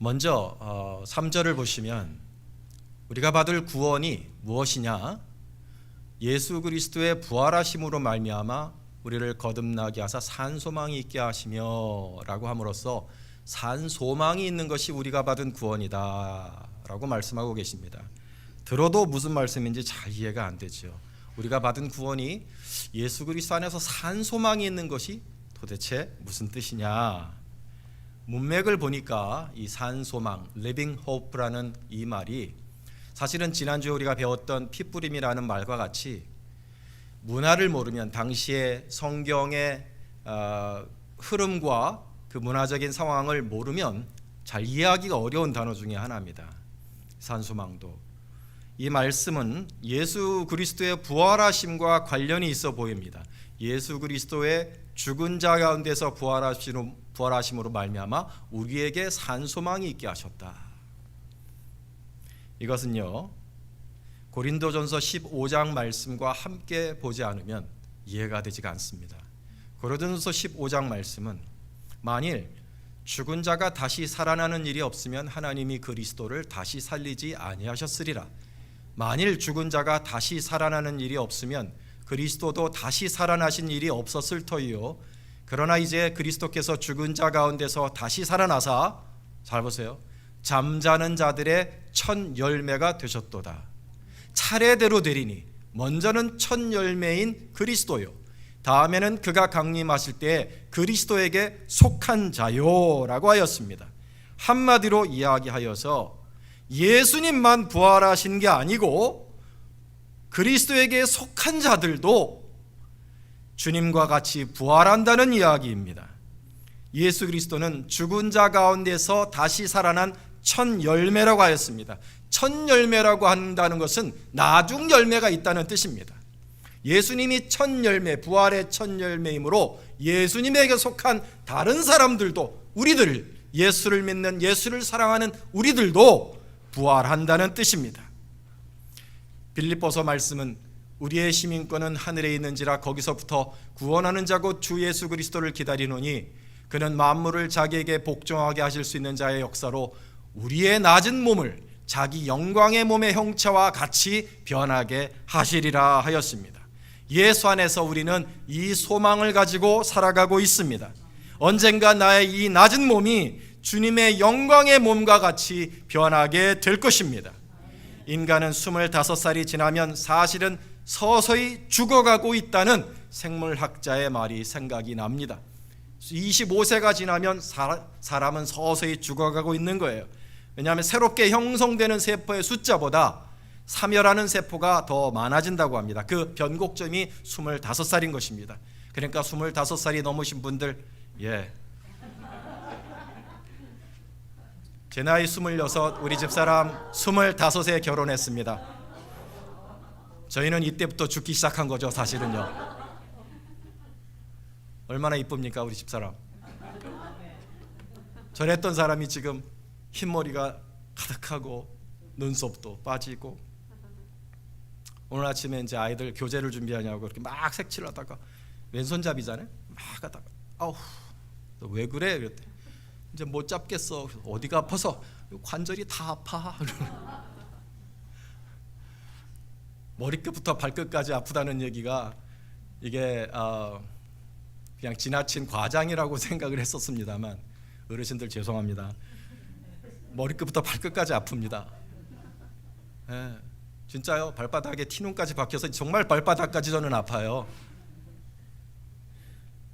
먼저 3절을 보시면 우리가 받을 구원이 무엇이냐? 예수 그리스도의 부활하심으로 말미암아 우리를 거듭나게 하사 산 소망이 있게 하시며 라고 함으로써 산 소망이 있는 것이 우리가 받은 구원이다 라고 말씀하고 계십니다. 들어도 무슨 말씀인지 잘 이해가 안 되죠. 우리가 받은 구원이 예수 그리스도 안에서 산 소망이 있는 것이 도대체 무슨 뜻이냐? 문맥을 보니까 이 산 소망, living hope라는 이 말이 사실은 지난주에 우리가 배웠던 핏부림이라는 말과 같이 문화를 모르면 당시의 성경의 흐름과 그 문화적인 상황을 모르면 잘 이해하기가 어려운 단어 중에 하나입니다. 산소망도. 이 말씀은 예수 그리스도의 부활하심과 관련이 있어 보입니다. 예수 그리스도의 죽은 자 가운데서 부활하심으로 말미암아 우리에게 산소망이 있게 하셨다. 이것은요, 고린도전서 15장 말씀과 함께 보지 않으면 이해가 되지가 않습니다. 고린도전서 15장 말씀은 만일 죽은 자가 다시 살아나는 일이 없으면 하나님이 그리스도를 다시 살리지 아니하셨으리라. 만일 죽은 자가 다시 살아나는 일이 없으면 그리스도도 다시 살아나신 일이 없었을 터이요. 그러나 이제 그리스도께서 죽은 자 가운데서 다시 살아나사, 잘 보세요, 잠자는 자들의 첫 열매가 되셨도다. 차례대로 되리니 먼저는 첫 열매인 그리스도요, 다음에는 그가 강림하실 때 그리스도에게 속한 자요 라고 하였습니다. 한마디로 이야기하여서 예수님만 부활하신 게 아니고 그리스도에게 속한 자들도 주님과 같이 부활한다는 이야기입니다. 예수 그리스도는 죽은 자 가운데서 다시 살아난 첫 열매라고 하였습니다. 첫 열매라고 한다는 것은 나중 열매가 있다는 뜻입니다. 예수님이 첫 열매, 부활의 첫 열매이므로 예수님에게 속한 다른 사람들도, 우리들, 예수를 믿는, 예수를 사랑하는 우리들도 부활한다는 뜻입니다. 빌립보서 말씀은 우리의 시민권은 하늘에 있는지라 거기서부터 구원하는 자고 주 예수 그리스도를 기다리노니 그는 만물을 자기에게 복종하게 하실 수 있는 자의 역사로 우리의 낮은 몸을 자기 영광의 몸의 형체와 같이 변하게 하시리라 하였습니다. 예수 안에서 우리는 이 소망을 가지고 살아가고 있습니다. 언젠가 나의 이 낮은 몸이 주님의 영광의 몸과 같이 변하게 될 것입니다. 인간은 25살이 지나면 사실은 서서히 죽어가고 있다는 생물학자의 말이 생각이 납니다. 25세가 지나면 사람은 서서히 죽어가고 있는 거예요. 왜냐하면 새롭게 형성되는 세포의 숫자보다 사멸하는 세포가 더 많아진다고 합니다. 그 변곡점이 25살인 것입니다. 그러니까 25살이 넘으신 분들, 제 나이 26, 우리 집사람 25에 결혼했습니다. 저희는 이때부터 죽기 시작한 거죠, 사실은요. 얼마나 이쁩니까, 우리 집사람. 전했던 사람이 지금 흰머리가 가득하고 눈썹도 빠지고, 오늘 아침에 이제 아이들 교재를 준비하냐고 이렇게 막 색칠하다가 왼손잡이잖아요. 막 하다가 아우 너 왜 그래? 그랬대. 이제 못 잡겠어. 어디가 아파서? 관절이 다 아파. 머리끝부터 발끝까지 아프다는 얘기가 이게 그냥 지나친 과장이라고 생각을 했었습니다만, 어르신들 죄송합니다. 머리끝부터 발끝까지 아픕니다. 진짜요. 발바닥에 티눈까지 박혀서 정말 발바닥까지 저는 아파요.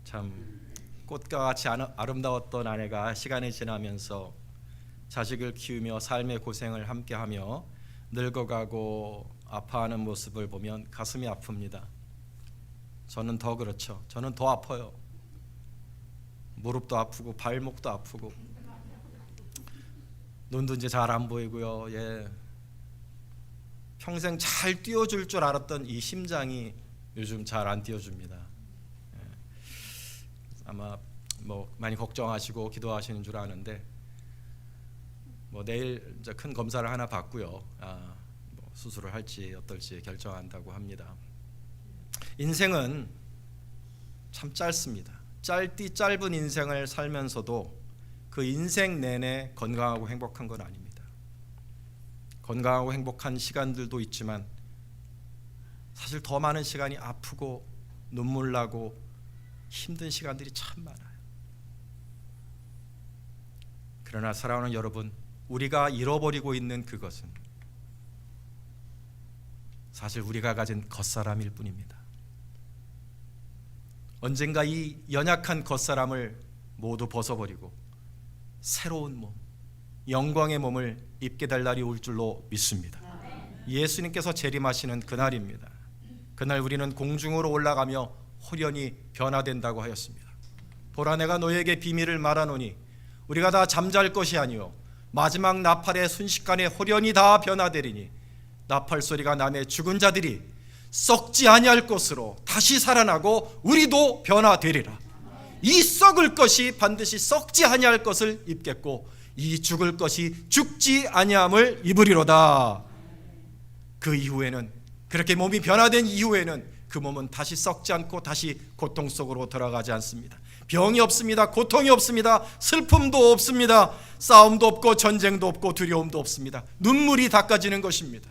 참 꽃과 같이 아름다웠던 아내가 시간이 지나면서 자식을 키우며 삶의 고생을 함께하며 늙어가고 아파하는 모습을 보면 가슴이 아픕니다. 저는 더 그렇죠. 저는 더 아파요. 무릎도 아프고 발목도 아프고 눈도 이제 잘 안 보이고요. 평생 잘 뛰어줄 줄 알았던 이 심장이 요즘 잘 안 뛰어줍니다. 아마 많이 걱정하시고 기도하시는 줄 아는데 내일 이제 큰 검사를 하나 받고요. 수술을 할지 어떨지 결정한다고 합니다. 인생은 참 짧습니다. 짧디 짧은 인생을 살면서도 그 인생 내내 건강하고 행복한 건 아닙니다. 건강하고 행복한 시간들도 있지만 사실 더 많은 시간이 아프고 눈물 나고 힘든 시간들이 참 많아요. 그러나 사랑하는 여러분, 우리가 잃어버리고 있는 그것은 사실 우리가 가진 겉사람일 뿐입니다. 언젠가 이 연약한 겉사람을 모두 벗어버리고 새로운 몸, 영광의 몸을 입게 될 날이 올 줄로 믿습니다. 예수님께서 재림하시는 그날입니다. 그날 우리는 공중으로 올라가며 호련히 변화된다고 하였습니다. 보라, 내가 너에게 비밀을 말하노니 우리가 다 잠잘 것이 아니요 마지막 나팔의 순식간에 호련히 다 변화되리니 나팔 소리가 나매 죽은 자들이 썩지 아니할 것으로 다시 살아나고 우리도 변화되리라. 이 썩을 것이 반드시 썩지 아니할 것을 입겠고 이 죽을 것이 죽지 아니함을 입으리로다. 그 이후에는, 그렇게 몸이 변화된 이후에는 그 몸은 다시 썩지 않고 다시 고통 속으로 들어가지 않습니다. 병이 없습니다. 고통이 없습니다. 슬픔도 없습니다. 싸움도 없고 전쟁도 없고 두려움도 없습니다. 눈물이 닦아지는 것입니다.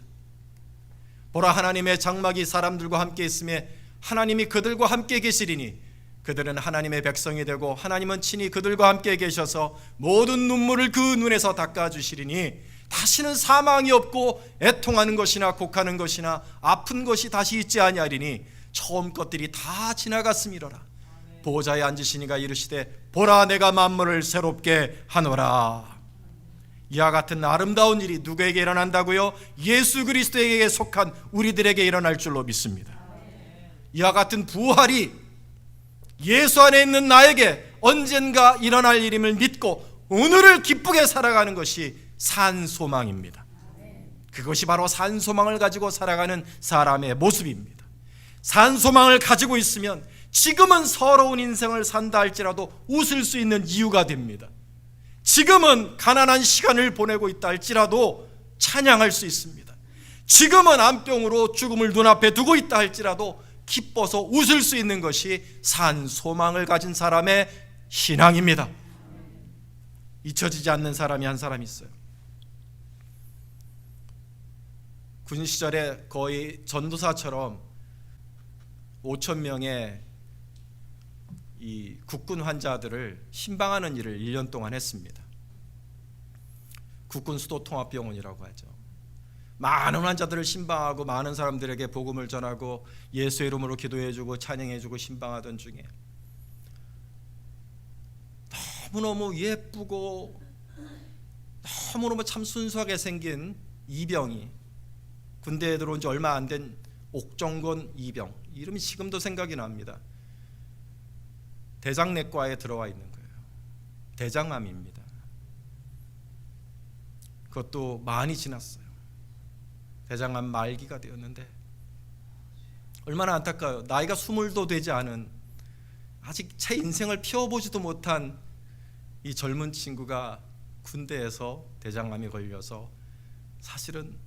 보라, 하나님의 장막이 사람들과 함께 있음에 하나님이 그들과 함께 계시리니 그들은 하나님의 백성이 되고 하나님은 친히 그들과 함께 계셔서 모든 눈물을 그 눈에서 닦아주시리니 다시는 사망이 없고 애통하는 것이나 곡하는 것이나 아픈 것이 다시 있지 아니하리니 처음 것들이 다 지나갔음이로라. 보좌에 앉으시니가 이르시되 보라, 내가 만물을 새롭게 하노라. 이와 같은 아름다운 일이 누구에게 일어난다고요? 예수 그리스도에게 속한 우리들에게 일어날 줄로 믿습니다. 이와 같은 부활이 예수 안에 있는 나에게 언젠가 일어날 일임을 믿고 오늘을 기쁘게 살아가는 것이 산소망입니다. 그것이 바로 산소망을 가지고 살아가는 사람의 모습입니다. 산소망을 가지고 있으면 지금은 서러운 인생을 산다 할지라도 웃을 수 있는 이유가 됩니다. 지금은 가난한 시간을 보내고 있다 할지라도 찬양할 수 있습니다. 지금은 암병으로 죽음을 눈앞에 두고 있다 할지라도 기뻐서 웃을 수 있는 것이 산소망을 가진 사람의 신앙입니다. 잊혀지지 않는 사람이 한 사람 있어요. 군 시절에 거의 전도사처럼 5천 명의 이 국군 환자들을 신방하는 일을 1년 동안 했습니다. 국군 수도 통합병원이라고 하죠. 많은 환자들을 신방하고 많은 사람들에게 복음을 전하고 예수의 이름으로 기도해주고 찬양해주고 신방하던 중에 너무너무 예쁘고 너무너무 참 순수하게 생긴 이병이 군대에 들어온 지 얼마 안 된 옥정건 이병, 이름이 지금도 생각이 납니다. 대장내과에 들어와 있는 거예요. 대장암입니다. 그것도 많이 지났어요. 대장암 말기가 되었는데 얼마나 안타까워요. 나이가 20도 되지 않은, 아직 제 인생을 피워보지도 못한 이 젊은 친구가 군대에서 대장암이 걸려서 사실은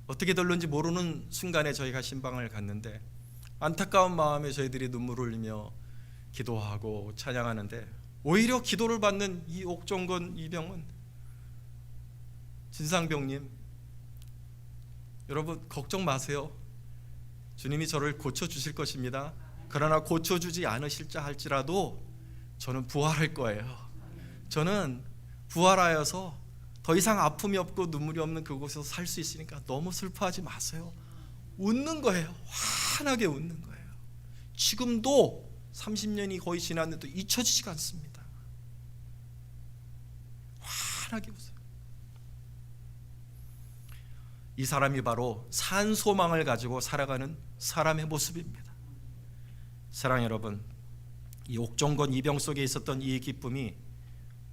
어떻게 될런지 모르는 순간에 저희가 신방을 갔는데 안타까운 마음에 저희들이 눈물을 흘리며 기도하고 찬양하는데 오히려 기도를 받는 이 옥정건 이병은 진상병님, 여러분 걱정 마세요. 주님이 저를 고쳐주실 것입니다. 그러나 고쳐주지 않으실자 할지라도 저는 부활할 거예요. 저는 부활하여서 더 이상 아픔이 없고 눈물이 없는 그곳에서 살 수 있으니까 너무 슬퍼하지 마세요. 웃는 거예요. 환하게 웃는 거예요. 지금도 30년이 거의 지났는데도 잊혀지지가 않습니다. 환하게 웃어요. 이 사람이 바로 산소망을 가지고 살아가는 사람의 모습입니다. 사랑 여러분, 이 옥정건 이병 속에 있었던 이 기쁨이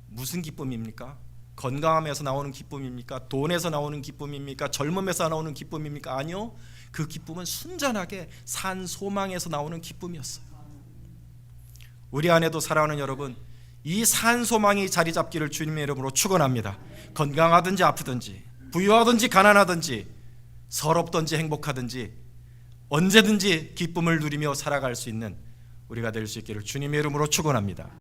무슨 기쁨입니까? 건강함에서 나오는 기쁨입니까? 돈에서 나오는 기쁨입니까? 젊음에서 나오는 기쁨입니까? 아니요. 그 기쁨은 순전하게 산소망에서 나오는 기쁨이었어요. 우리 안에도 사랑하는 여러분, 이 산소망이 자리 잡기를 주님의 이름으로 축원합니다. 건강하든지 아프든지 부유하든지 가난하든지 서럽든지 행복하든지 언제든지 기쁨을 누리며 살아갈 수 있는 우리가 될 수 있기를 주님의 이름으로 축원합니다.